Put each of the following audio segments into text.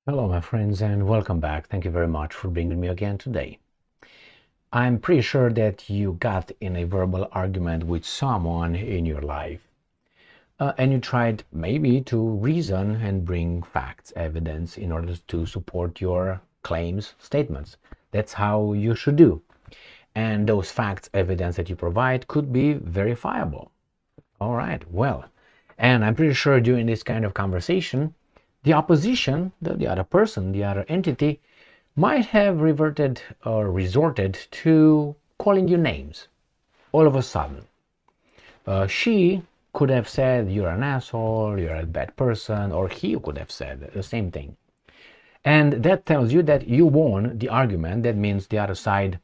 Hello, my friends, and welcome back. Thank you very much for being with me again today. I'm pretty sure that you got in a verbal argument with someone in your life, and you tried maybe to reason and bring facts, evidence in order to support your claims, statements. That's how you should do. And those facts, evidence that you provide could be verifiable. All right, well, and I'm pretty sure during this kind of conversation, the opposition, the other person, the other entity, might have reverted or resorted to calling you names all of a sudden. She could have said you're an asshole, you're a bad person, or he could have said the same thing. And that tells you that you won the argument. That means the other side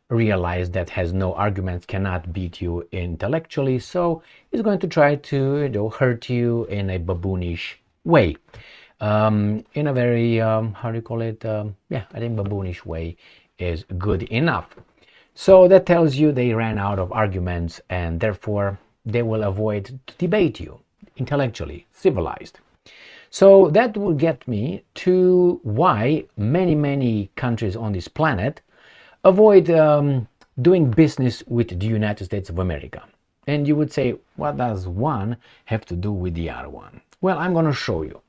realized that has no arguments, cannot beat you intellectually, so is going to try to hurt you in a baboonish way, in a very how do you call it, I think baboonish way is good enough. So that tells you they ran out of arguments, and therefore they will avoid to debate you intellectually, civilized. So that will get me to why many countries on this planet avoid doing business with the United States of America. And you would say, what does one have to do with the other one? Well, I'm going to show you.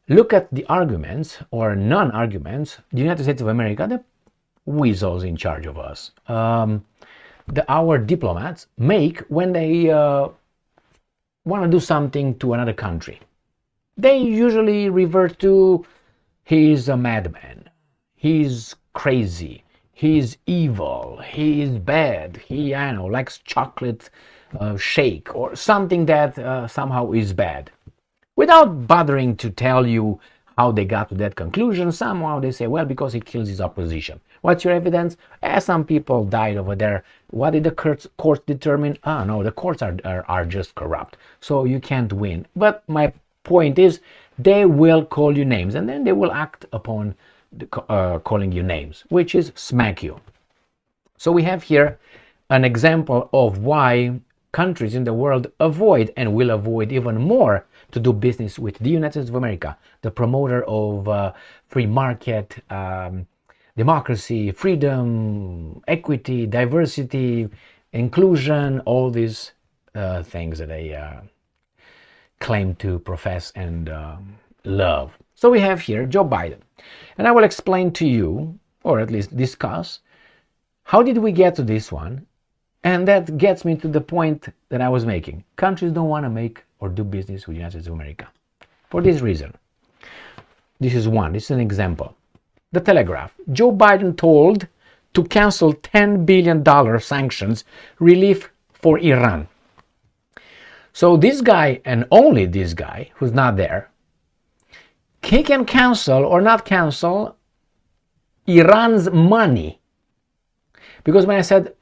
Look at the arguments or non-arguments the United States of America, the weasels in charge of us, our diplomats make when they want to do something to another country. They usually revert to, he's a madman, he's crazy, he's evil, he's bad, he, likes chocolate shake or something that somehow is bad. Without bothering to tell you how they got to that conclusion, somehow they say, well, because he kills his opposition. What's your evidence? Some people died over there. What did the courts determine? No, the courts are just corrupt, so you can't win. But my point is, they will call you names, and then they will act upon calling you names, which is smack you. So we have here an example of why countries in the world avoid and will avoid even more to do business with the United States of America, the promoter of free market, democracy, freedom, equity, diversity, inclusion, all these things that they claim to profess and love. So we have here Joe Biden, and I will explain to you, or at least discuss, how did we get to this one. And that gets me to the point that I was making. Countries don't want to make or do business with the United States of America. For this reason. This is an example. The Telegraph. Joe Biden told to cancel $10 billion sanctions relief for Iran. So this guy, and only this guy, who's not there, he can cancel or not cancel Iran's money. Because when I said,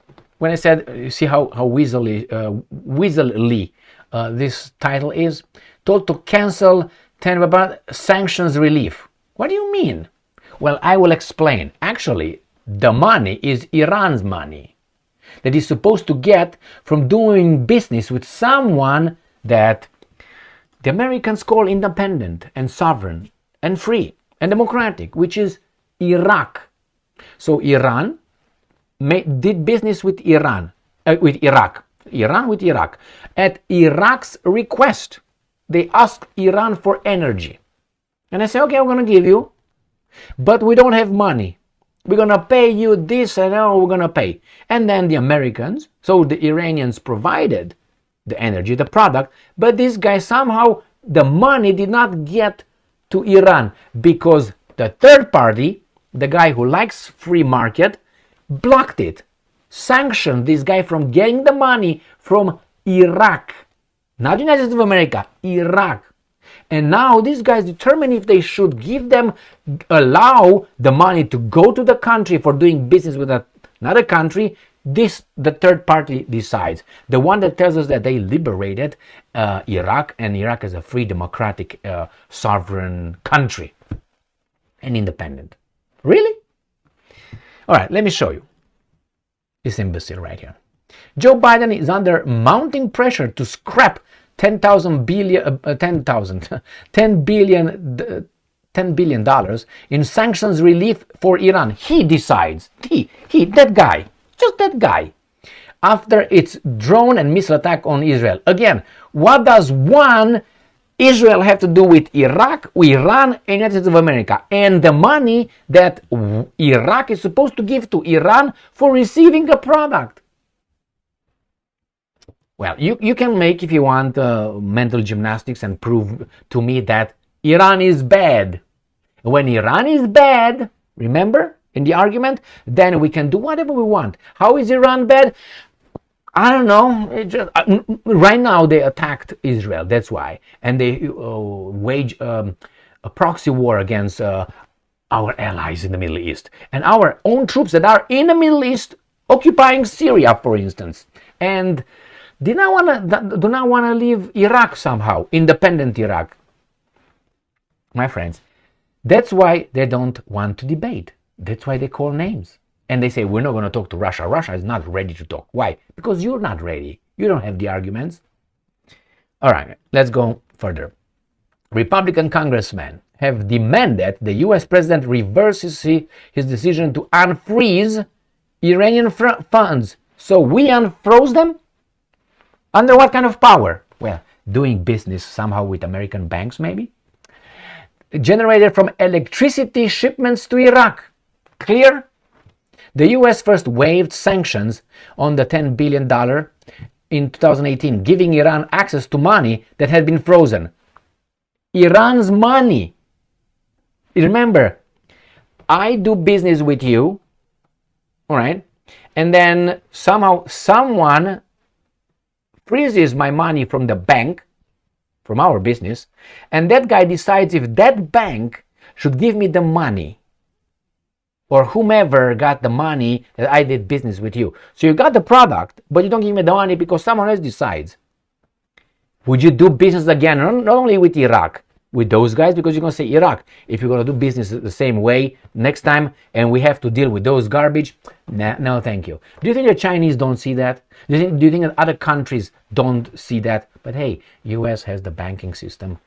you see how weaselly this title is, told to cancel 10 about sanctions relief. What do you mean? Well, I will explain. Actually, the money is Iran's money that is supposed to get from doing business with someone that the Americans call independent and sovereign and free and democratic, which is Iraq. So Iran did business with Iraq. At Iraq's request, they asked Iran for energy. And I say, okay, we're going to give you, but we don't have money. We're going to pay you this, and now we're going to pay. And then the Americans, so the Iranians provided the energy, the product, but this guy somehow, the money did not get to Iran because the third party, the guy who likes free market, blocked it, sanctioned this guy from getting the money from Iraq, not the United States of America, Iraq. And now these guys determine if they should allow the money to go to the country for doing business with another country. This, the third party decides. The one that tells us that they liberated Iraq, and Iraq is a free, democratic, sovereign country and independent. Really? All right, let me show you this imbecile right here. Joe Biden is under mounting pressure to scrap $10 billion $10 billion in sanctions relief for Iran. He decides, that guy, just that guy, after its drone and missile attack on Israel. Again, what does Israel have to do with Iraq, Iran, and United States of America, and the money that Iraq is supposed to give to Iran for receiving a product? Well, you can make, if you want, mental gymnastics and prove to me that Iran is bad. When Iran is bad, remember, in the argument, then we can do whatever we want. How is Iran bad? I don't know. Right now they attacked Israel, that's why. And they wage a proxy war against our allies in the Middle East. And our own troops that are in the Middle East occupying Syria, for instance. And do not want to leave Iraq somehow, independent Iraq. My friends, that's why they don't want to debate. That's why they call names. And they say, we're not going to talk to Russia. Russia is not ready to talk. Why? Because you're not ready. You don't have the arguments. All right, let's go further. Republican congressmen have demanded the U.S. president reverses his decision to unfreeze Iranian funds. So we unfroze them? Under what kind of power? Well, doing business somehow with American banks, maybe? Generated from electricity shipments to Iraq. Clear? The U.S. first waived sanctions on the $10 billion in 2018, giving Iran access to money that had been frozen. Iran's money. Remember, I do business with you, all right, and then somehow someone freezes my money from the bank, from our business, and that guy decides if that bank should give me the money, or whomever got the money that I did business with you. So you got the product, but you don't give me the money because someone else decides. Would you do business again, not only with Iraq, with those guys, because you're going to say Iraq, if you're going to do business the same way next time and we have to deal with those garbage, no thank you. Do you think the Chinese don't see that? Do you think that other countries don't see that? But hey, US has the banking system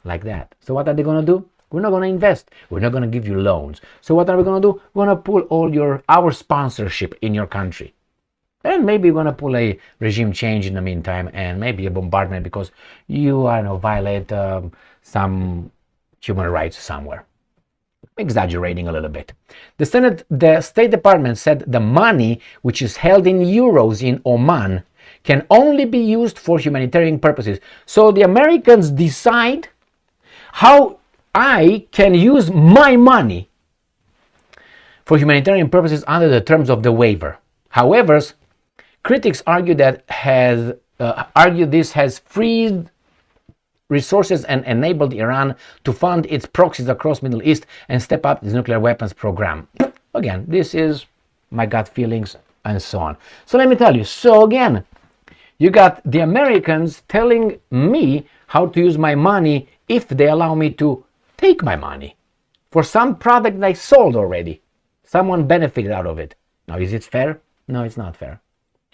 like that. So what are they going to do? We're not going to invest. We're not going to give you loans. So what are we going to do? We're going to pull all our sponsorship in your country. And maybe we're going to pull a regime change in the meantime, and maybe a bombardment because you, violate some human rights somewhere. Exaggerating a little bit. The State Department said the money, which is held in euros in Oman, can only be used for humanitarian purposes. So the Americans decide how I can use my money for humanitarian purposes under the terms of the waiver. However, critics argue this has freed resources and enabled Iran to fund its proxies across Middle East and step up its nuclear weapons program. Again, this is my gut feelings and so on. So let me tell you. So again, you got the Americans telling me how to use my money if they allow me to take my money for some product that I sold already. Someone benefited out of it. Now, is it fair? No, it's not fair.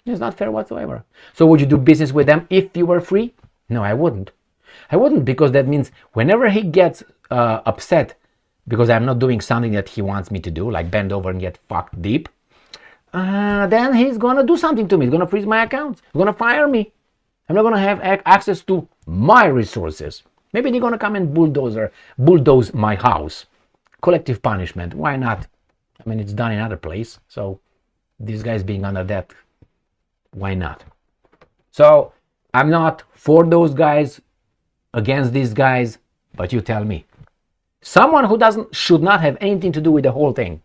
It's not fair whatsoever. So would you do business with them if you were free? No, I wouldn't. I wouldn't, because that means whenever he gets upset because I'm not doing something that he wants me to do, like bend over and get fucked deep, then he's going to do something to me. He's going to freeze my accounts. He's going to fire me. I'm not going to have access to my resources. Maybe they're going to come and bulldoze my house. Collective punishment. Why not? I mean, it's done in other place. So these guys being under that, why not? So I'm not for those guys, against these guys, but you tell me. Someone who should not have anything to do with the whole thing.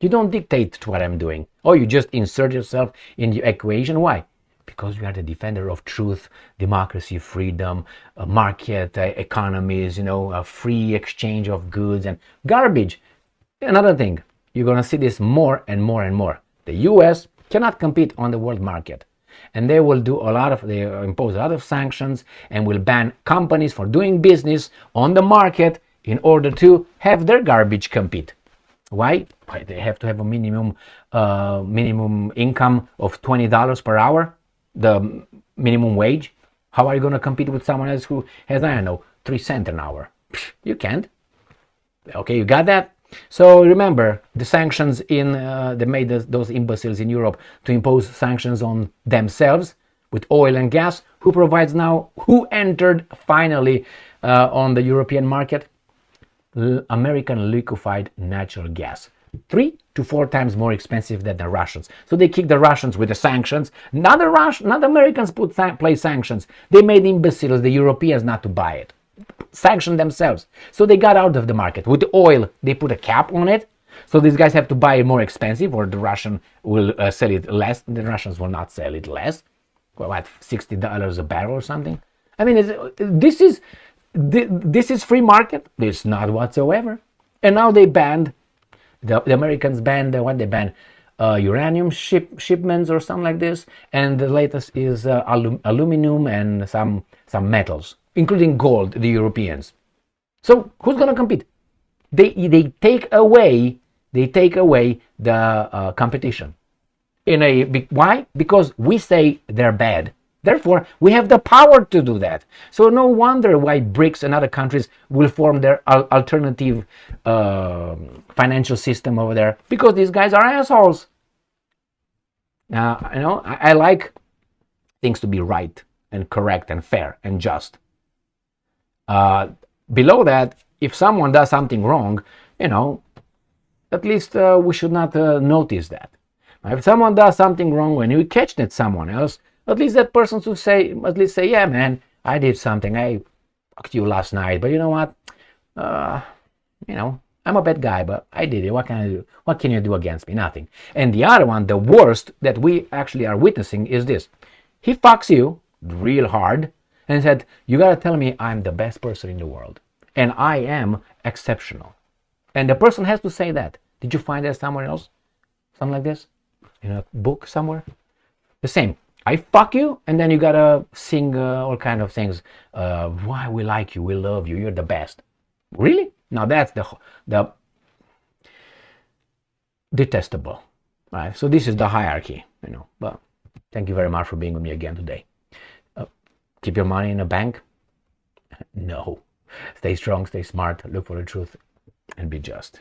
You don't dictate to what I'm doing. Or you just insert yourself in the equation. Why? Because we are the defender of truth, democracy, freedom, market economies, a free exchange of goods and garbage. Another thing, you're going to see this more and more and more. The US cannot compete on the world market. And they will impose a lot of sanctions and will ban companies for doing business on the market in order to have their garbage compete. Why? They have to have a minimum income of $20 per hour, the minimum wage. How are you going to compete with someone else who has, 3 cents an hour? You can't. Okay, you got that? So remember, the sanctions they made those imbeciles in Europe to impose sanctions on themselves with oil and gas. Who entered finally on the European market? American liquefied natural gas. 3 to 4 times more expensive than the Russians. So they kicked the Russians with the sanctions. Not the Americans place sanctions. They made imbeciles, the Europeans, not to buy it. Sanctioned themselves. So they got out of the market. With the oil, they put a cap on it. So these guys have to buy it more expensive, or the Russian will sell it less. The Russians will not sell it less. What, $60 a barrel or something? I mean, this is free market. It's not whatsoever. And now they banned, the Americans banned, uranium shipments or something like this. And the latest is aluminum and some metals, including gold, the Europeans. So who's going to compete? They take away the competition. Why? Because we say they're bad. Therefore, we have the power to do that. So no wonder why BRICS and other countries will form their alternative financial system over there, because these guys are assholes. Now, I like things to be right and correct and fair and just. Below that, if someone does something wrong, at least we should not notice that. If someone does something wrong, when you catch that someone else, at least that person should say, yeah, man, I did something. I fucked you last night, but you know what? I'm a bad guy, but I did it. What can I do? What can you do against me? Nothing. And the other one, the worst that we actually are witnessing, is this. He fucks you real hard and said, you gotta tell me I'm the best person in the world. And I am exceptional. And the person has to say that. Did you find that somewhere else? Something like this? In a book somewhere? The same. I fuck you, and then you gotta sing all kind of things. Why we like you, we love you, you're the best. Really? Now that's the detestable. Right? So this is the hierarchy, But thank you very much for being with me again today. Keep your money in a bank? No. Stay strong, stay smart, look for the truth, and be just.